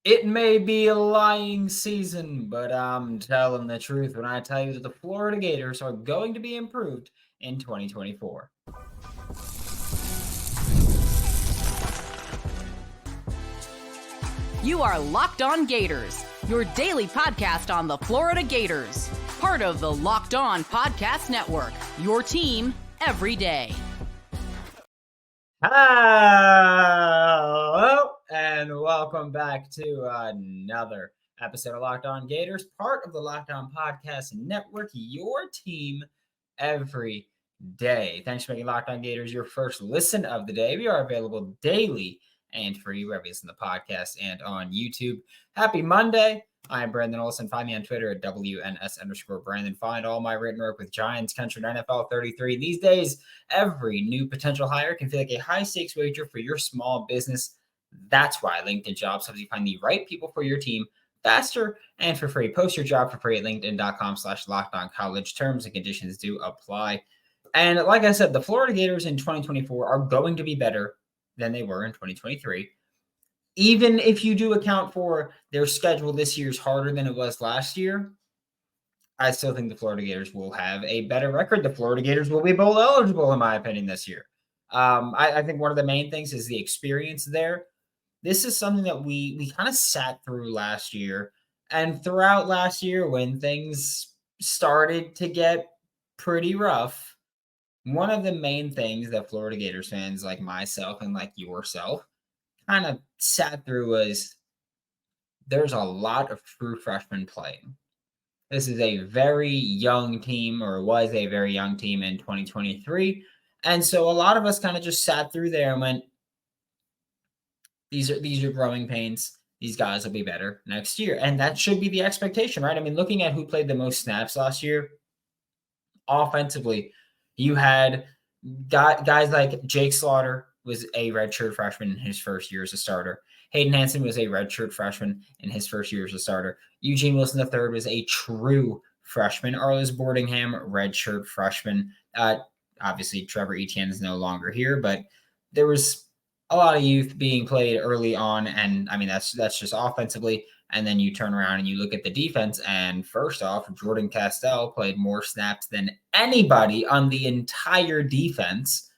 It may be a lying season, but I'm telling the truth when I tell you that the Florida Gators are going to be improved in 2024. You are Locked On Gators, your daily podcast on the Florida Gators. Part of the Locked On Podcast Network, your team every day. Hello, and welcome back to another episode of Locked On Gators, part of the Locked On Podcast Network, your team every day. Thanks for making Locked On Gators your first listen of the day. We are available daily and free wherever you listen to the podcast and on YouTube. Happy Monday. I'm Brandon Olsen. Find me on Twitter at WNS_Brandon. Find all my written work with Giants Country and NFL 33. These days, every new potential hire can feel like a high-stakes wager for your small business. That's why LinkedIn Jobs helps you find the right people for your team faster and for free. Post your job for free at linkedin.com/lockedoncollege. Terms and conditions do apply. And like I said, the Florida Gators in 2024 are going to be better than they were in 2023. Even if you do account for their schedule this year's harder than it was last year, I still think the Florida Gators will have a better record. The Florida Gators will be bowl eligible, in my opinion, this year. I think one of the main things is the experience there. This is something that we kind of sat through last year. And throughout last year, when things started to get pretty rough, one of the main things that Florida Gators fans like myself and like yourself kind of sat through was there's a lot of true freshmen playing. This is a very young team, or was a very young team in 2023. And so a lot of us kind of just sat through there and went, these are growing pains. These guys will be better next year. And that should be the expectation, right? I mean, looking at who played the most snaps last year, offensively, you had guys like Jake Slaughter was a redshirt freshman in his first year as a starter. Hayden Hansen was a redshirt freshman in his first year as a starter. Eugene Wilson III was a true freshman. Arliss Boardingham, redshirt freshman. Obviously, Trevor Etienne is no longer here, but there was a lot of youth being played early on, and I mean that's just offensively. And then you turn around and you look at the defense, and first off, Jordan Castell played more snaps than anybody on the entire defense.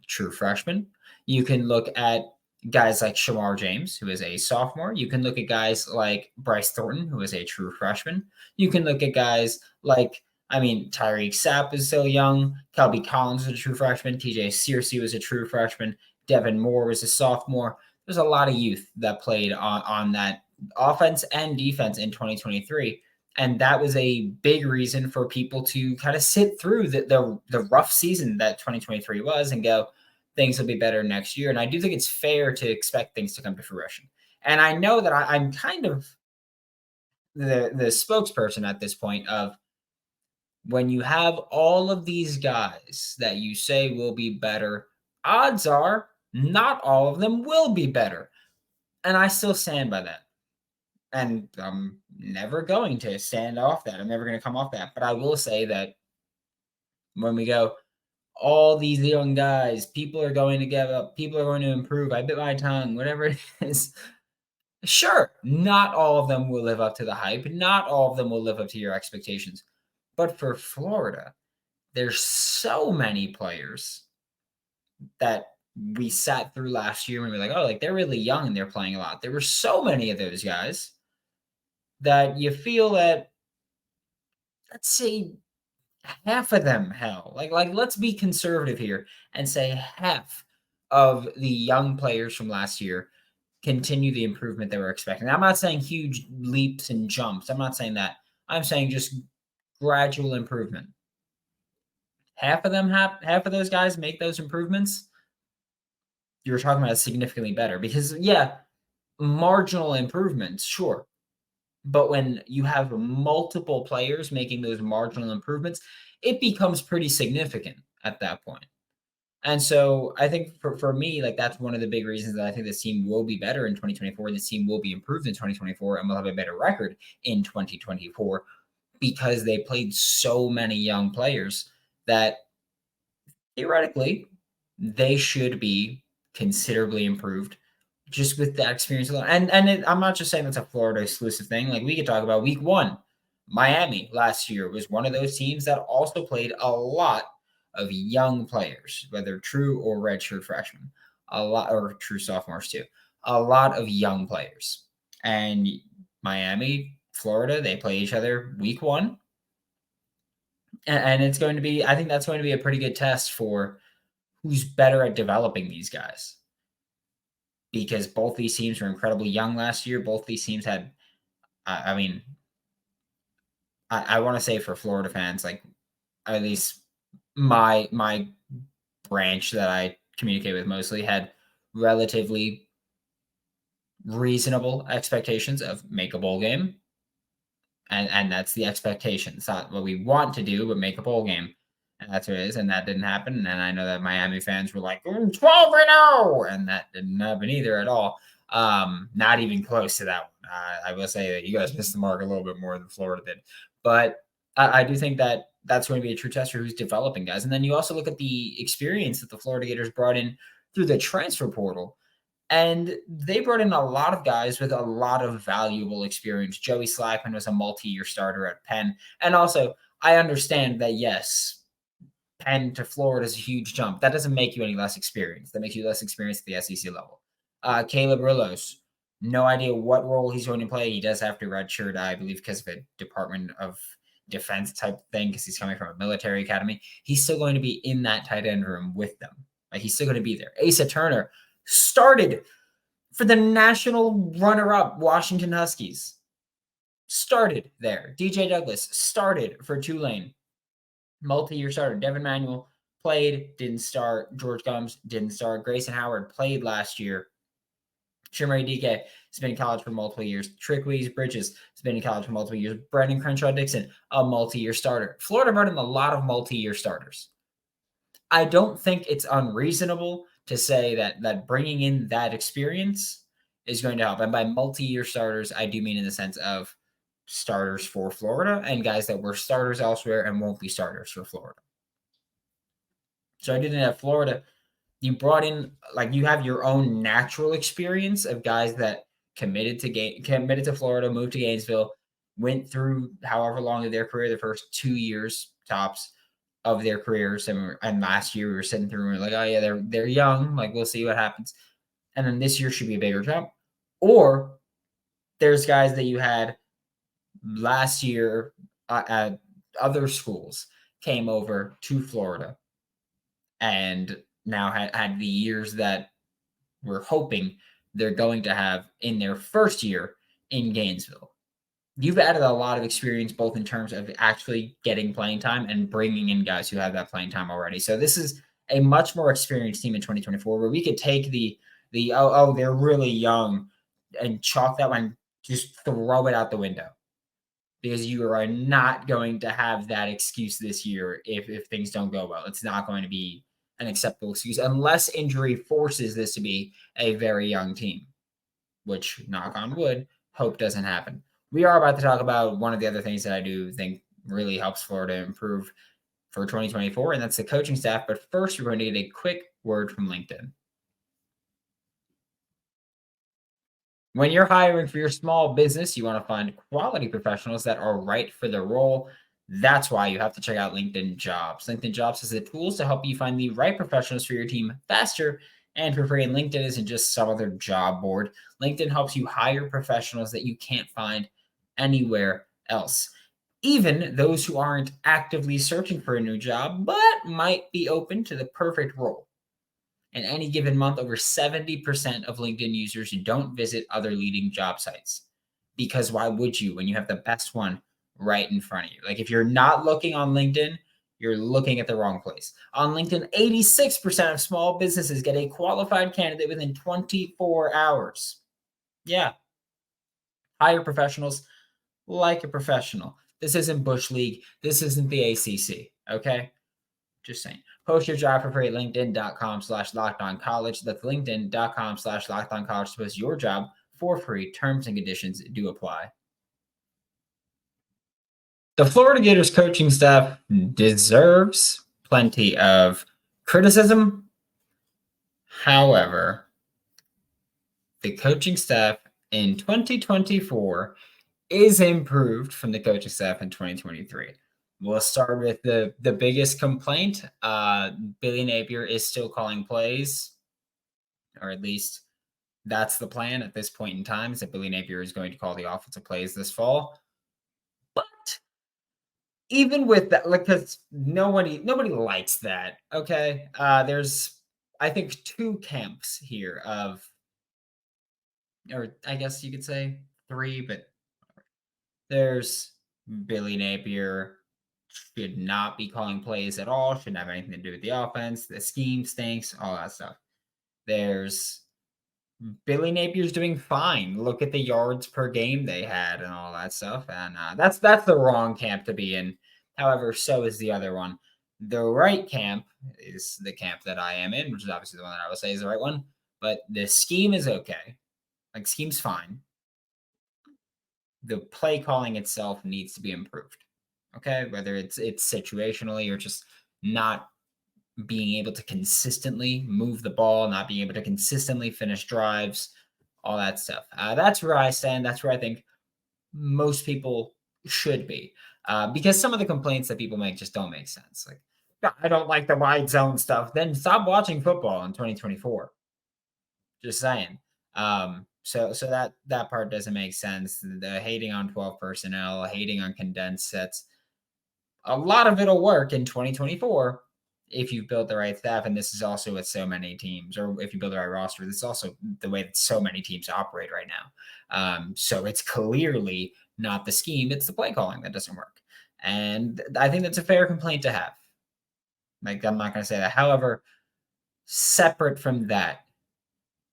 True freshman. You can look at guys like Shamar James, who is a sophomore. You can look at guys like Bryce Thornton, who is a true freshman. You can look at guys like, Tyreek Sapp is still young. Kelby Collins was a true freshman. TJ Searcy was a true freshman. Devin Moore was a sophomore. There's a lot of youth that played on that offense and defense in 2023. And that was a big reason for people to kind of sit through the rough season that 2023 was and go, things will be better next year. And I do think it's fair to expect things to come to fruition. And I know that I'm kind of the spokesperson at this point of when you have all of these guys that you say will be better, odds are not all of them will be better. And I still stand by that. And I'm never going to stand off that. I'm never going to come off that. But I will say that when we go, all these young guys, people are going to give up, people are going to improve. I bit my tongue, whatever it is. Sure, not all of them will live up to the hype. Not all of them will live up to your expectations. But for Florida, there's so many players that we sat through last year and we were like, oh, like they're really young and they're playing a lot. There were so many of those guys that you feel that, let's say, half of them, like let's be conservative here and say half of the young players from last year continue the improvement they were expecting. I'm not saying huge leaps and jumps. I'm not saying that. I'm saying just gradual improvement. Half of them, half of those guys make those improvements. You're talking about significantly better because, yeah, marginal improvements, sure. But when you have multiple players making those marginal improvements, it becomes pretty significant at that point. And so I think for me, like that's one of the big reasons that I think this team will be better in 2024. This team will be improved in 2024 and will have a better record in 2024 because they played so many young players that theoretically they should be considerably improved just with that experience alone. And I'm not just saying that's a Florida exclusive thing. Like, we could talk about week 1. Miami last year was one of those teams that also played a lot of young players, whether true or redshirt freshmen, or true sophomores too. A lot of young players. And Miami, Florida, they play each other week 1. And it's going to be, I think that's going to be a pretty good test for who's better at developing these guys. Because both these teams were incredibly young last year. Both these teams had, I want to say for Florida fans, like, at least my branch that I communicate with mostly had relatively reasonable expectations of make a bowl game. And that's the expectation. It's not what we want to do, but make a bowl game. And that's what it is. And that didn't happen. And I know that Miami fans were like, 12-0. And that didn't happen either at all. Not even close to that one. I will say that you guys missed the mark a little bit more than Florida did. But I do think that that's going to be a true test for who's developing guys. And then you also look at the experience that the Florida Gators brought in through the transfer portal. And they brought in a lot of guys with a lot of valuable experience. Joey Slackman was a multi-year starter at Penn. And also, I understand that, yes, Penn to Florida is a huge jump. That doesn't make you any less experienced. That makes you less experienced at the SEC level. Caleb Rillos, no idea what role he's going to play. He does have to redshirt, I believe, because of a Department of Defense type thing, because he's coming from a military academy. He's still going to be in that tight end room with them. Like, he's still going to be there. Asa Turner started for the national runner-up Washington Huskies. Started there. DJ Douglas started for Tulane. Multi-year starter. Devin Manuel played, didn't start. George Gums didn't start. Grayson Howard played last year. Shimmery DK has been in college for multiple years. Trickweez Bridges has been in college for multiple years. Brandon Crenshaw Dixon, a multi-year starter. Florida brought in a lot of multi-year starters. I don't think it's unreasonable to say that bringing in that experience is going to help. And by multi-year starters, I do mean in the sense of starters for Florida and guys that were starters elsewhere and won't be starters for Florida. So I do think that Florida, you brought in, like, you have your own natural experience of guys that committed to Florida, moved to Gainesville, went through however long of their career, the first 2 years tops of their careers. And last year we were sitting through and we were like, oh yeah, they're young. Like, we'll see what happens. And then this year should be a bigger jump. Or there's guys that you had last year at other schools came over to Florida and now had the years that we're hoping they're going to have in their first year in Gainesville. You've added a lot of experience, both in terms of actually getting playing time and bringing in guys who have that playing time already. So this is a much more experienced team in 2024, where we could take the they're really young and chalk that one, just throw it out the window, because you are not going to have that excuse this year if things don't go well. It's not going to be an acceptable excuse unless injury forces this to be a very young team, which, knock on wood, hope doesn't happen. We are about to talk about one of the other things that I do think really helps Florida improve for 2024, and that's the coaching staff. But first, we're going to get a quick word from LinkedIn. When you're hiring for your small business, you want to find quality professionals that are right for the role. That's why you have to check out LinkedIn Jobs. LinkedIn Jobs has the tools to help you find the right professionals for your team faster and for free. And LinkedIn isn't just some other job board. LinkedIn helps you hire professionals that you can't find anywhere else, even those who aren't actively searching for a new job, but might be open to the perfect role. In any given month, over 70% of LinkedIn users don't visit other leading job sites, because why would you when you have the best one right in front of you? Like, if you're not looking on LinkedIn, you're looking at the wrong place. On LinkedIn, 86% of small businesses get a qualified candidate within 24 hours. Yeah. Hire professionals like a professional. This isn't Bush League. This isn't the ACC. Okay? Just saying. Post your job for free at linkedin.com/lockedoncollege. That's linkedin.com/lockedoncollege to post your job for free. Terms and conditions do apply. The Florida Gators coaching staff deserves plenty of criticism. However, the coaching staff in 2024 is improved from the coaching staff in 2023. We'll start with the biggest complaint. Billy Napier is still calling plays, or at least that's the plan at this point in time, is that Billy Napier is going to call the offensive plays this fall. But even with that, like, because nobody likes that. Okay. There's, I think, two camps here of, or I guess you could say three, but there's Billy Napier should not be calling plays at all, shouldn't have anything to do with the offense. The scheme stinks, all that stuff. There's Billy Napier's doing fine. Look at the yards per game they had and all that stuff. And that's the wrong camp to be in. However, so is the other one. The right camp is the camp that I am in, which is obviously the one that I would say is the right one. But the scheme is okay. Like, scheme's fine. The play calling itself needs to be improved. Okay, whether it's situationally or just not being able to consistently move the ball, not being able to consistently finish drives, all that stuff. That's where I stand. That's where I think most people should be. Because some of the complaints that people make just don't make sense. Like, I don't like the wide zone stuff. Then stop watching football in 2024. Just saying. So that part doesn't make sense. The hating on 12 personnel, hating on condensed sets. A lot of it'll work in 2024 if you've built the right staff. And this is also with so many teams, or if you build the right roster, this is also the way that so many teams operate right now. So it's clearly not the scheme, it's the play calling that doesn't work. And I think that's a fair complaint to have. Like, I'm not going to say that. However, separate from that,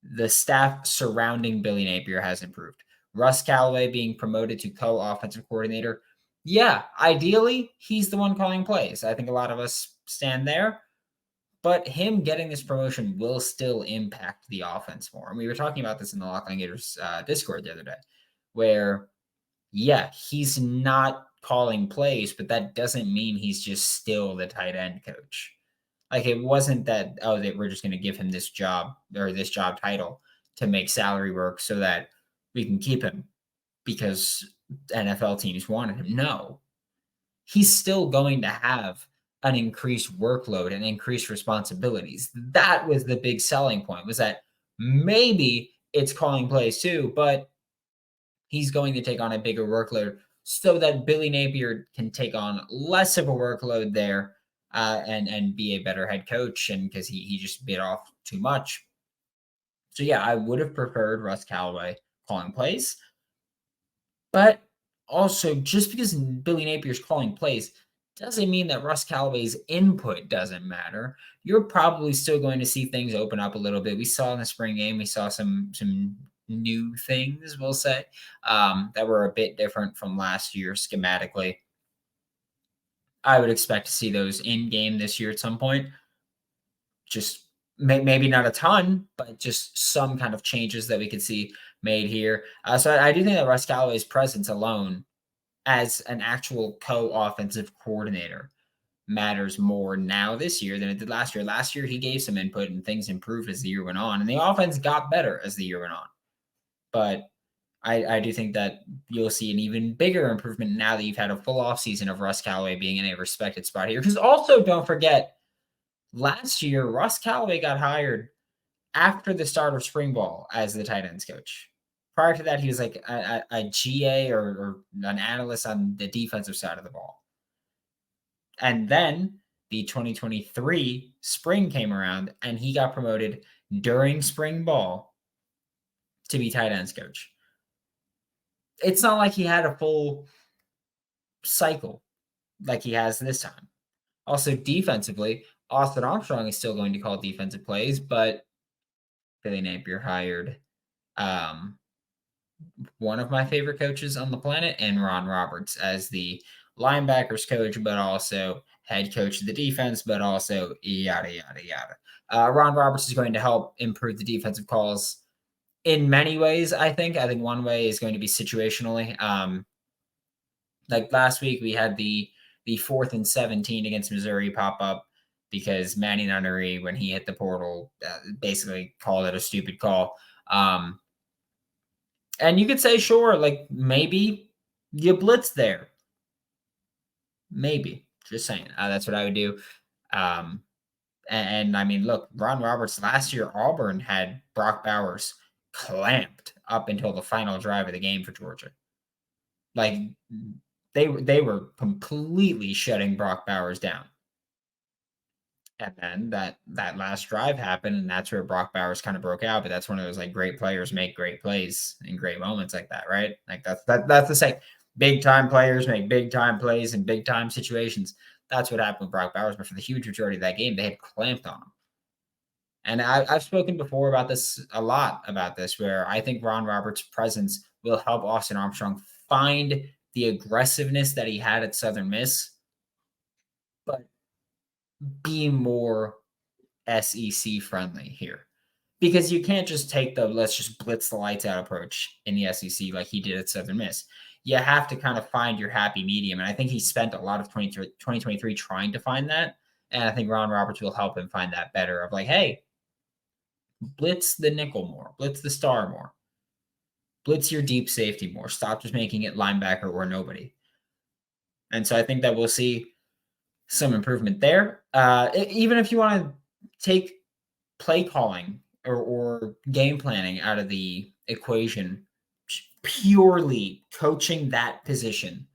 the staff surrounding Billy Napier has improved. Russ Callaway being promoted to co-offensive coordinator. Yeah, ideally, he's the one calling plays. I think a lot of us stand there. But him getting this promotion will still impact the offense more. And we were talking about this in the Locked On Gators Discord the other day, where, yeah, he's not calling plays, but that doesn't mean he's just still the tight end coach. Like, it wasn't that, we're just going to give him this job or this job title to make salary work so that we can keep him because NFL teams wanted him. No, he's still going to have an increased workload and increased responsibilities. That was the big selling point, was that maybe it's calling plays too, but he's going to take on a bigger workload so that Billy Napier can take on less of a workload there. And be a better head coach, and because he just bit off too much. So yeah, I would have preferred Russ Callaway calling plays, but also just because Billy Napier's calling plays doesn't mean that Russ Callaway's input doesn't matter. You're probably still going to see things open up a little bit. We saw in the spring game, we saw some new things, we'll say, that were a bit different from last year schematically. I would expect to see those in game this year at some point. Just maybe not a ton, but just some kind of changes that we could see made here. So I do think that Russ Callaway's presence alone as an actual co-offensive coordinator matters more now this year than it did last year. Last year, he gave some input and things improved as the year went on, and the offense got better as the year went on. But I do think that you'll see an even bigger improvement now that you've had a full offseason of Russ Callaway being in a respected spot here. Because also, don't forget, last year, Russ Callaway got hired after the start of spring ball as the tight ends coach. Prior to that, he was like a GA or an analyst on the defensive side of the ball. And then the 2023 spring came around, and he got promoted during spring ball to be tight ends coach. It's not like he had a full cycle like he has this time. Also, defensively, Austin Armstrong is still going to call defensive plays, but Billy Napier hired one of my favorite coaches on the planet, and Ron Roberts, as the linebackers coach, but also head coach of the defense, but also yada, yada, yada. Ron Roberts is going to help improve the defensive calls in many ways, I think. I think one way is going to be situationally. Like last week, we had the 4th and 17 against Missouri pop up because Manny Nunnery, when he hit the portal, basically called it a stupid call. And you could say, sure, like maybe you blitz there. Maybe. Just saying. That's what I would do. And I mean, look, Ron Roberts last year, Auburn had Brock Bowers clamped up until the final drive of the game for Georgia. Like they were completely shutting Brock Bowers down. And then that last drive happened, and that's where Brock Bowers kind of broke out. But that's one of those like great players make great plays in great moments like that, right? Like that's the same. Big time players make big time plays in big time situations. That's what happened with Brock Bowers. But for the huge majority of that game, they had clamped on him. And I've spoken before about this a lot about this, where I think Ron Roberts' presence will help Austin Armstrong find the aggressiveness that he had at Southern Miss, but be more SEC friendly here. Because you can't just take the let's just blitz the lights out approach in the SEC like he did at Southern Miss. You have to kind of find your happy medium. And I think he spent a lot of 2023 trying to find that. And I think Ron Roberts will help him find that better of like, hey, blitz the nickel more, blitz the star more, blitz your deep safety more. Stop just making it linebacker or nobody. And so I think that we'll see some improvement there. Even if you want to take play calling or game planning out of the equation, purely coaching that position,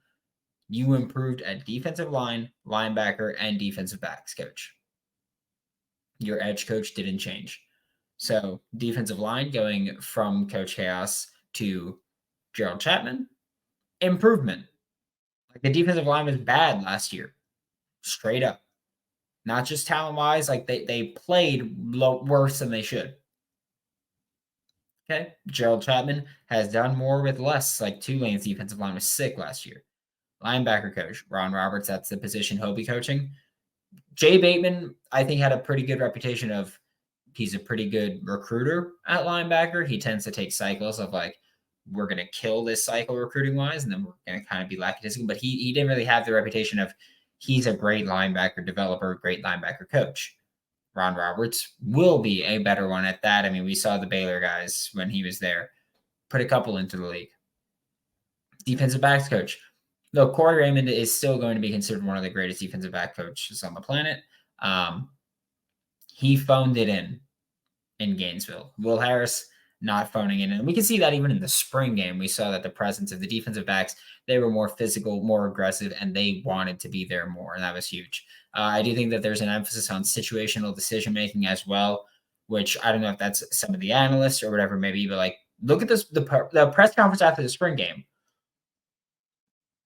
you improved at defensive line, linebacker, and defensive backs coach. Your edge coach didn't change. So defensive line going from Coach Chaos to Gerald Chapman, improvement. Like the defensive line was bad last year, straight up. Not just talent-wise, like they played worse than they should. Okay, Gerald Chapman has done more with less. Like Tulane's defensive line was sick last year. Linebacker coach, Ron Roberts, that's the position he'll be coaching. Jay Bateman, I think, had a pretty good reputation of he's a pretty good recruiter at linebacker. He tends to take cycles of like, we're going to kill this cycle recruiting-wise, and then we're going to kind of be lackadaisical. But he didn't really have the reputation of he's a great linebacker developer, great linebacker coach. Ron Roberts will be a better one at that. I mean, we saw the Baylor guys when he was there put a couple into the league. Defensive backs coach. Though Corey Raymond is still going to be considered one of the greatest defensive back coaches on the planet. He phoned it in Gainesville. Will Harris not phoning it in. And we can see that even in the spring game. We saw that the presence of the defensive backs, they were more physical, more aggressive, and they wanted to be there more. And that was huge. I do think that there's an emphasis on situational decision-making as well, which I don't know if that's some of the analysts or whatever, maybe, but like, look at this, the press conference after the spring game.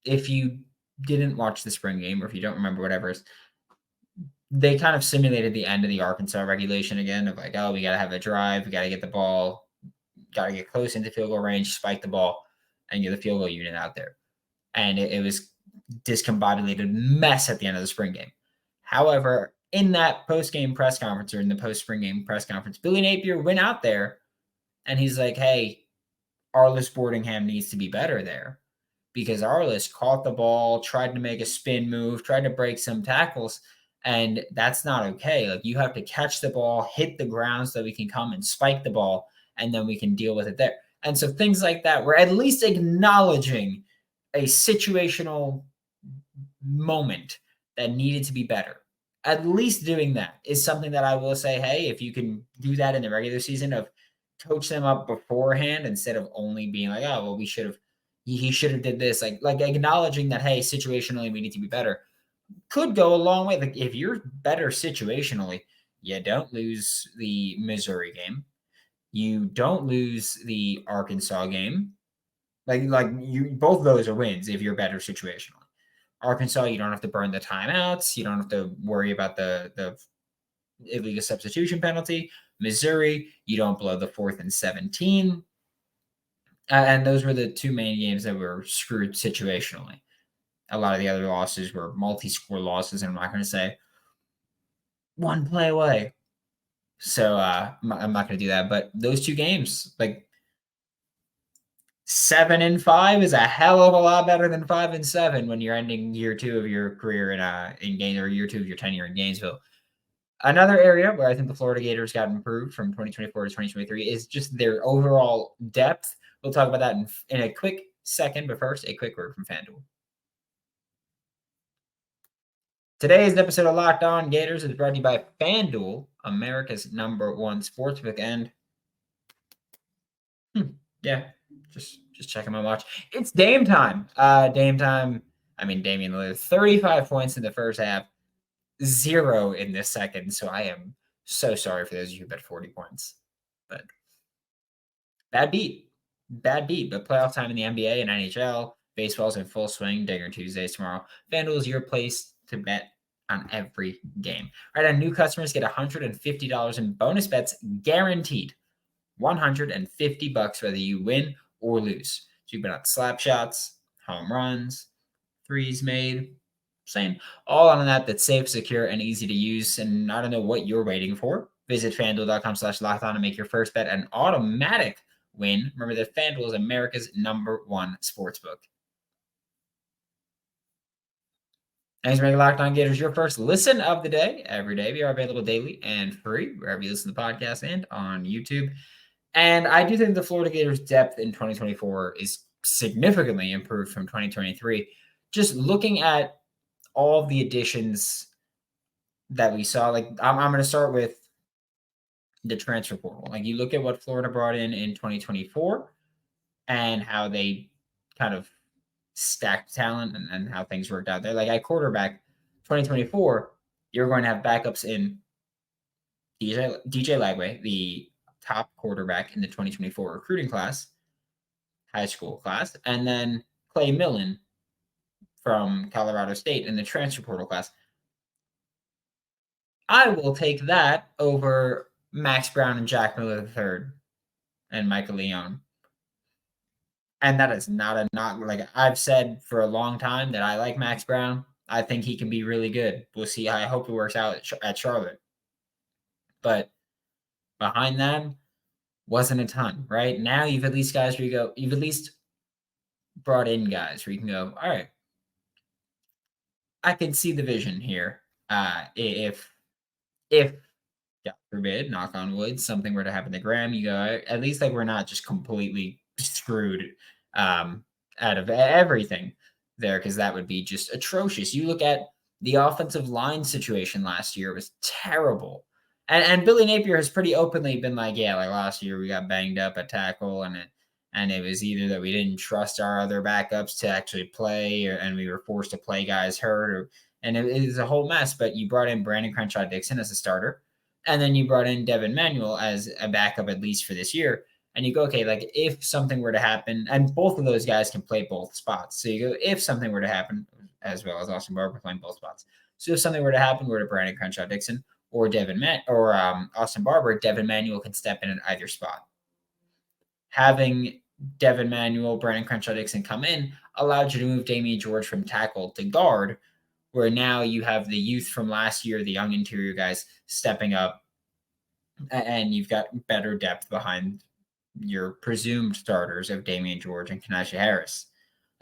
If you didn't watch the spring game, or if you don't remember whatever, they kind of simulated the end of the Arkansas regulation again of like, oh, we got to have a drive. We got to get the ball, got to get close into field goal range, spike the ball, and get the field goal unit out there. And it was discombobulated mess at the end of the spring game. However, in that post-game press conference or in the post-spring game press conference, Billy Napier went out there and he's like, hey, Arliss Boardingham needs to be better there because Arliss caught the ball, tried to make a spin move, tried to break some tackles, and that's not okay. Like you have to catch the ball, hit the ground so that we can come and spike the ball, and then we can deal with it there. And so things like that, we're at least acknowledging a situational moment that needed to be better. At least doing that is something that I will say, hey, if you can do that in the regular season of coach them up beforehand instead of only being like, oh, well, he should have did this. Like acknowledging that, hey, situationally, we need to be better could go a long way. Like if you're better situationally, you don't lose the Missouri game. You don't lose the Arkansas game. Like you, both of those are wins if you're better situationally. Arkansas, you don't have to burn the timeouts. You don't have to worry about the illegal substitution penalty. Missouri, you don't blow the 4th and 17. And those were the two main games that were screwed situationally. A lot of the other losses were multi-score losses, and I'm not going to say one play away. So I'm not going to do that. But those two games, like 7-5 is a hell of a lot better than 5-7 when you're ending year 2 of your career in Gainesville, or year 2 of your tenure in Gainesville. Another area where I think the Florida Gators got improved from 2024 to 2023 is just their overall depth We'll talk about that in a quick second, but first, a quick word from FanDuel. Today's episode of Locked On Gators is brought to you by FanDuel, America's #1 sportsbook. And yeah, just checking my watch. It's Dame time. Dame time. I mean, Damian Lillard, 35 points in the first half, 0 in the second. So I am so sorry for those of you who bet 40 points. But bad beat. But playoff time in the NBA and NHL. Baseball's in full swing. Digger Tuesdays tomorrow. FanDuel is your place to bet on every game. Right now, new customers get $150 in bonus bets guaranteed. $150 whether you win or lose. So you bet on slap shots, home runs, threes made, same. All on an app that's safe, secure, and easy to use. And I don't know what you're waiting for. Visit FanDuel.com/lockedon and make your first bet an automatic win. Remember that FanDuel is America's #1 sportsbook. Thanks for making Locked On Gators your first listen of the day. Every day, we are available daily and free wherever you listen to the podcast and on YouTube. And I do think the Florida Gators' depth in 2024 is significantly improved from 2023. Just looking at all of the additions that we saw, like I'm going to start with the transfer portal. Like you look at what Florida brought in 2024 and how they kind of stacked talent and how things worked out there. Like at quarterback, 2024, you're going to have backups in DJ Lagway, the top quarterback in the 2024 recruiting class, high school class, and then Clay Millen from Colorado State in the transfer portal class. I will take that over Max Brown and Jack Miller III and Michael Leone. And that is not like I've said for a long time that I like Max Brown. I think he can be really good. We'll see. I hope it works out at Charlotte. But behind them wasn't a ton, right? Now you've at least guys where you go, you've at least brought in guys where you can go, all right, I can see the vision here. If God forbid, knock on wood, something were to happen to Graham, you go, at least like we're not just completely screwed out of everything there, because that would be just atrocious. You look at the offensive line situation last year, it was terrible. And Billy Napier has pretty openly been like, yeah, like last year we got banged up at tackle, and it was either that we didn't trust our other backups to actually play, and we were forced to play guys hurt, and it was a whole mess. But you brought in Brandon Crenshaw-Dixon as a starter, and then you brought in Devin Manuel as a backup, at least for this year. And you go, okay, like if something were to happen, and both of those guys can play both spots. So you go, if something were to happen, as well as Austin Barber playing both spots. So if something were to happen, were to Brandon Crenshaw-Dixon or Austin Barber, Devin Manuel can step in at either spot. Having Devin Manuel, Brandon Crenshaw-Dixon come in allowed you to move Damian George from tackle to guard, where now you have the youth from last year, the young interior guys stepping up, and you've got better depth behind your presumed starters of Damian George and Kanasha Harris.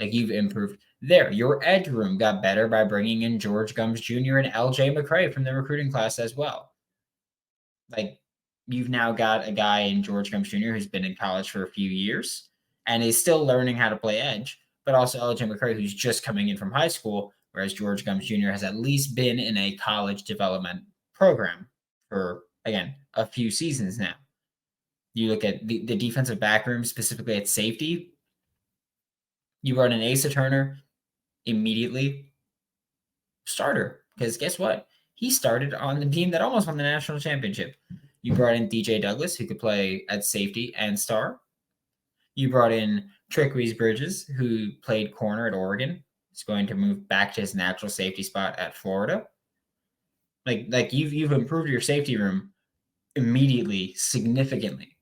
Like you've improved there. Your edge room got better by bringing in George Gums Jr. and LJ McCray from the recruiting class as well. Like you've now got a guy in George Gums Jr. who's been in college for a few years and is still learning how to play edge, but also LJ McCray, who's just coming in from high school, whereas George Gums Jr. has at least been in a college development program for, again, a few seasons now. You look at the defensive back room, specifically at safety. You brought in Asa Turner immediately starter, because guess what? He started on the team that almost won the national championship. You brought in DJ Douglas, who could play at safety and star. You brought in Trickwise Bridges, who played corner at Oregon. He's going to move back to his natural safety spot at Florida. Like you've improved your safety room immediately, significantly.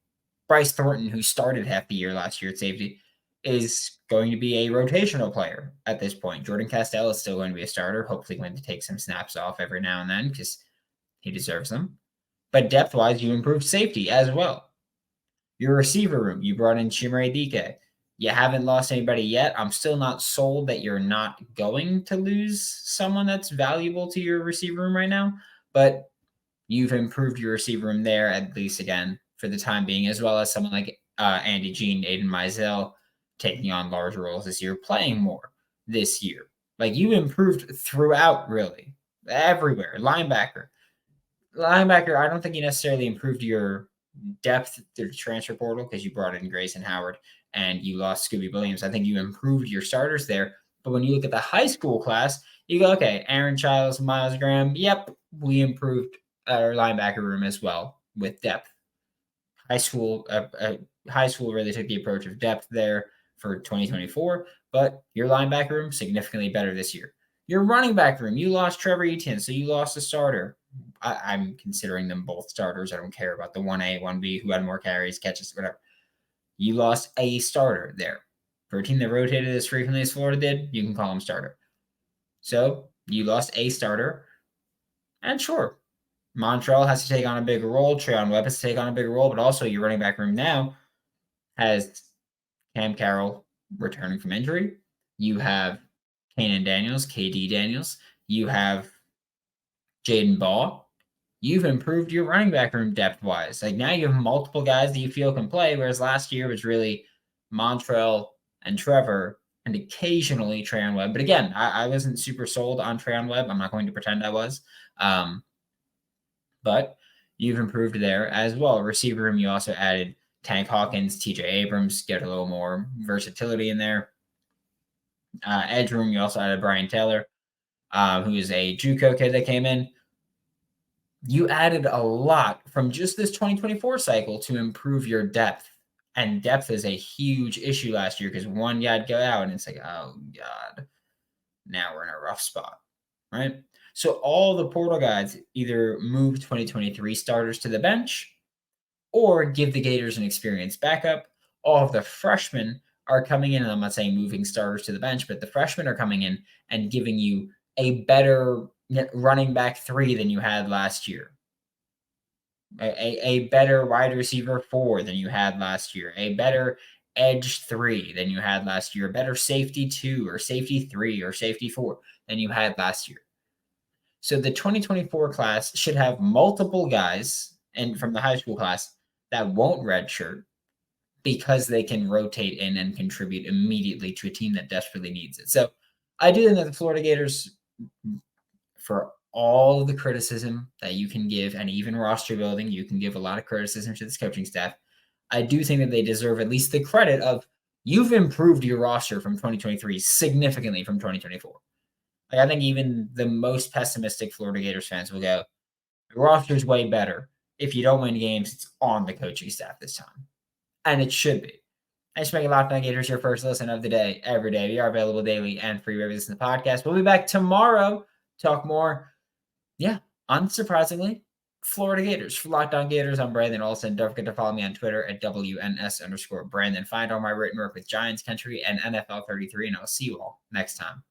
Bryce Thornton, who started half the year last year at safety, is going to be a rotational player at this point. Jordan Castell is still going to be a starter, hopefully going to take some snaps off every now and then because he deserves them. But depth-wise, you improved safety as well. Your receiver room, you brought in Chimere Dike. You haven't lost anybody yet. I'm still not sold that you're not going to lose someone that's valuable to your receiver room right now, but you've improved your receiver room there, at least again, for the time being, as well as someone like Andy Jean, Aiden Mizell taking on larger roles this year, playing more this year. Like, you improved throughout, really, everywhere. Linebacker, I don't think you necessarily improved your depth through the transfer portal because you brought in Grayson Howard and you lost Scooby Williams. I think you improved your starters there. But when you look at the high school class, you go, okay, Aaron Childs, Miles Graham. Yep, we improved our linebacker room as well with depth. High school really took the approach of depth there for 2024, but your linebacker room significantly better this year. Your running back room, you lost Trevor Etienne, so you lost a starter. I'm considering them both starters. I don't care about the 1A, 1B, who had more carries, catches, whatever. You lost a starter there. For a team that rotated as frequently as Florida did, you can call him starter. So you lost a starter. And sure, Montrell has to take on a bigger role. Treon Webb has to take on a bigger role. But also your running back room now has Cam Carroll returning from injury. You have Kanan Daniels, KD Daniels. You have Jaden Ball. You've improved your running back room depth-wise. Like, now you have multiple guys that you feel can play, whereas last year was really Montrell and Trevor and occasionally Treon Webb. But again, I wasn't super sold on Treon Webb. I'm not going to pretend I was. But you've improved there as well. Receiver room, you also added Tank Hawkins, TJ Abrams, get a little more versatility in there. Edge room, you also added Brian Taylor, who is a JUCO kid that came in. You added a lot from just this 2024 cycle to improve your depth. And depth is a huge issue last year because one guy'd go out and it's like, oh, God, now we're in a rough spot, right? So all the portal guys either move 2023 starters to the bench or give the Gators an experienced backup. All of the freshmen are coming in, and I'm not saying moving starters to the bench, but the freshmen are coming in and giving you a better running back 3 than you had last year. A better wide receiver 4 than you had last year. A better edge 3 than you had last year. A better safety 2 or safety 3 or safety 4 than you had last year. So the 2024 class should have multiple guys and from the high school class that won't redshirt because they can rotate in and contribute immediately to a team that desperately needs it. So I do think that the Florida Gators, for all the criticism that you can give, and even roster building, you can give a lot of criticism to this coaching staff. I do think that they deserve at least the credit of you've improved your roster from 2023 significantly from 2024. Like, I think even the most pessimistic Florida Gators fans will go, the roster's way better. If you don't win games, it's on the coaching staff this time. And it should be. Thanks for making Locked On Gators your first listen of the day, every day. We are available daily and free wherever you listen to the podcast. We'll be back tomorrow to talk more. Yeah, unsurprisingly, Florida Gators. For Locked On Gators, I'm Brandon Olsen. Don't forget to follow me on Twitter at WNS_Brandon. Find all my written work with Giants Country and NFL 33, and I'll see you all next time.